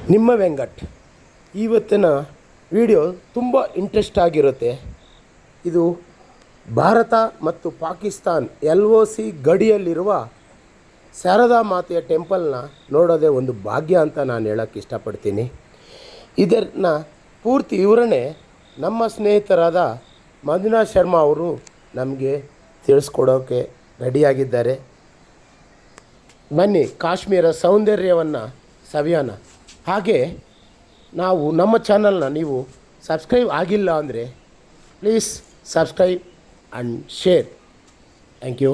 ನಿಮ್ಮ ವೆಂಕಟ್. ಇವತ್ತಿನ ವಿಡಿಯೋ ತುಂಬ ಇಂಟ್ರೆಸ್ಟ್ ಆಗಿರುತ್ತೆ. ಇದು ಭಾರತ ಮತ್ತು ಪಾಕಿಸ್ತಾನ್ LOC ಗಡಿಯಲ್ಲಿರುವ ಶಾರದಾ ಮಾತೆಯ ಟೆಂಪಲ್ನ ನೋಡೋದೇ ಒಂದು ಭಾಗ್ಯ ಅಂತ ನಾನು ಹೇಳೋಕ್ಕೆ ಇಷ್ಟಪಡ್ತೀನಿ. ಇದನ್ನು ಪೂರ್ತಿ ವಿವರಣೆ ನಮ್ಮ ಸ್ನೇಹಿತರಾದ ಮಂಜುನಾಥ್ ಶರ್ಮಾ ಅವರು ನಮಗೆ ತಿಳಿಸ್ಕೊಡೋಕ್ಕೆ ರೆಡಿಯಾಗಿದ್ದಾರೆ. ಬನ್ನಿ, ಕಾಶ್ಮೀರ ಸೌಂದರ್ಯವನ್ನು ಸವಿಯೋಣ. ಹಾಗೆ ನಾವು ನಮ್ಮ ಚಾನಲ್ನ ನೀವು ಸಬ್ಸ್ಕ್ರೈಬ್ ಆಗಿಲ್ಲ ಅಂದರೆ please subscribe and share. Thank you.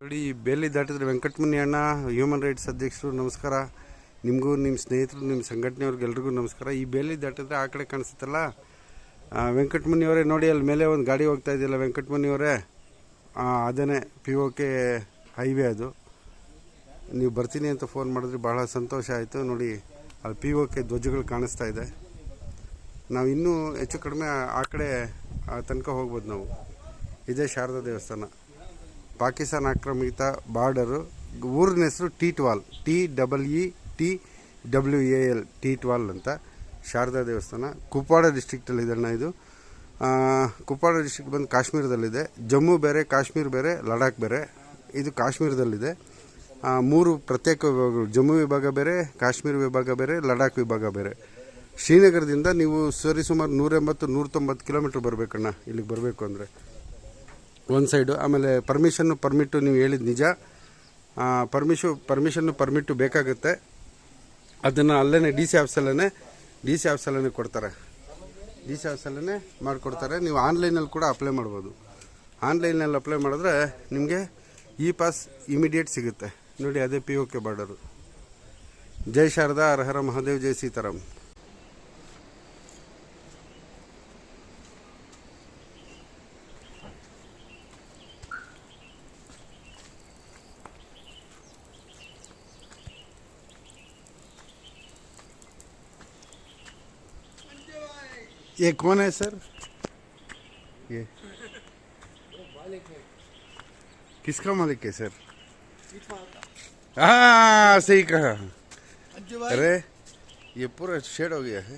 ನೋಡಿ, ಬೇಲಿ ದಾಟಿದ್ರೆ ವೆಂಕಟಮುನಿ ಅಣ್ಣ, ಹ್ಯೂಮನ್ ರೈಟ್ಸ್ ಅಧ್ಯಕ್ಷರು, ನಮಸ್ಕಾರ. ನಿಮಗೂ ನಿಮ್ಮ ಸ್ನೇಹಿತರು, ನಿಮ್ಮ ಸಂಘಟನೆಯವ್ರಿಗೆಲ್ರಿಗೂ ನಮಸ್ಕಾರ. ಈ ಬೇಲಿ ದಾಟಿದ್ರೆ ಆ ಕಡೆ ಕಾಣಿಸುತ್ತಲ್ಲ, ವೆಂಕಟಮುನಿಯವರೇ ನೋಡಿ, ಅಲ್ಲಿ ಮೇಲೆ ಒಂದು ಗಾಡಿ ಹೋಗ್ತಾ ಇದೆಯಲ್ಲ ವೆಂಕಟಮುನಿಯವರೇ, ಅದೇ POK ಹೈವೇ. ಅದು ನೀವು ಬರ್ತೀನಿ ಅಂತ ಫೋನ್ ಮಾಡಿದ್ರೆ ಭಾಳ ಸಂತೋಷ ಆಯಿತು. ನೋಡಿ, ಅಲ್ಲಿ POK ಧ್ವಜಗಳು ಕಾಣಿಸ್ತಾ ಇದೆ. ನಾವು ಇನ್ನೂ ಹೆಚ್ಚು ಕಡಿಮೆ ಆ ಕಡೆ ತನಕ ಹೋಗ್ಬೋದು ನಾವು. ಇದೇ ಶಾರದಾ ದೇವಸ್ಥಾನ, ಪಾಕಿಸ್ತಾನ ಆಕ್ರಮಿತ ಬಾರ್ಡರು. ಊರಿನ ಹೆಸರು ಟೀಟ್ವಾಲ್, TEETWAL, ಟೀಟ್ವಾಲ್ ಅಂತ ಶಾರದಾ ದೇವಸ್ಥಾನ. ಕುಪ್ವಾಡ ಡಿಸ್ಟ್ರಿಕ್ಟಲ್ಲಿ ಇದಣ್ಣ. ಇದು ಕುಪ್ವಾಡ ಡಿಸ್ಟ್ರಿಕ್ಟ್ ಬಂದು ಕಾಶ್ಮೀರದಲ್ಲಿದೆ. ಜಮ್ಮು ಬೇರೆ, ಕಾಶ್ಮೀರ ಬೇರೆ, ಲಡಾಖ್ ಬೇರೆ. ಇದು ಕಾಶ್ಮೀರದಲ್ಲಿದೆ. 3 ಪ್ರತ್ಯೇಕ ವಿಭಾಗಗಳು: ಜಮ್ಮು ವಿಭಾಗ ಬೇರೆ, ಕಾಶ್ಮೀರ ವಿಭಾಗ ಬೇರೆ, ಲಡಾಖ್ ವಿಭಾಗ ಬೇರೆ. ಶ್ರೀನಗರದಿಂದ ನೀವು ಸರಿಸುಮಾರು 180-190 ಕಿಲೋಮೀಟ್ರ್ ಬರಬೇಕಣ್ಣ ಇಲ್ಲಿಗೆ ಬರಬೇಕು ಅಂದರೆ, ಒಂದು ಸೈಡು. ಆಮೇಲೆ ಪರ್ಮಿಟ್ಟು ನೀವು ಹೇಳಿದ ನಿಜ. ಪರ್ಮಿಟ್ಟು ಬೇಕಾಗುತ್ತೆ. ಅದನ್ನು ಅಲ್ಲೇ DC ಆಫೀಸಲ್ಲೇ ಕೊಡ್ತಾರೆ. DC ಆಫೀಸಲ್ಲೇ ಮಾಡಿಕೊಡ್ತಾರೆ. ನೀವು ಆನ್ಲೈನಲ್ಲಿ ಕೂಡ ಅಪ್ಲೈ ಮಾಡ್ಬೋದು. ಆನ್ಲೈನಲ್ಲಿ ಅಪ್ಲೈ ಮಾಡಿದ್ರೆ ನಿಮಗೆ E-ಪಾಸ್ ಇಮಿಡಿಯೇಟ್ ಸಿಗುತ್ತೆ. ನೋಡಿ, ಅದೇ POK ಬಾರ್ಡರು. ಜೈ ಶಾರದಾ, ಹರ ಹರ ಮಹಾದೇವ್, ಜೈ ಸೀತಾರಾಮ್. ये कौन है सर? ये किसका मालिक है सर? हाँ, सही कहा. अरे ये पूरा शेड हो गया है.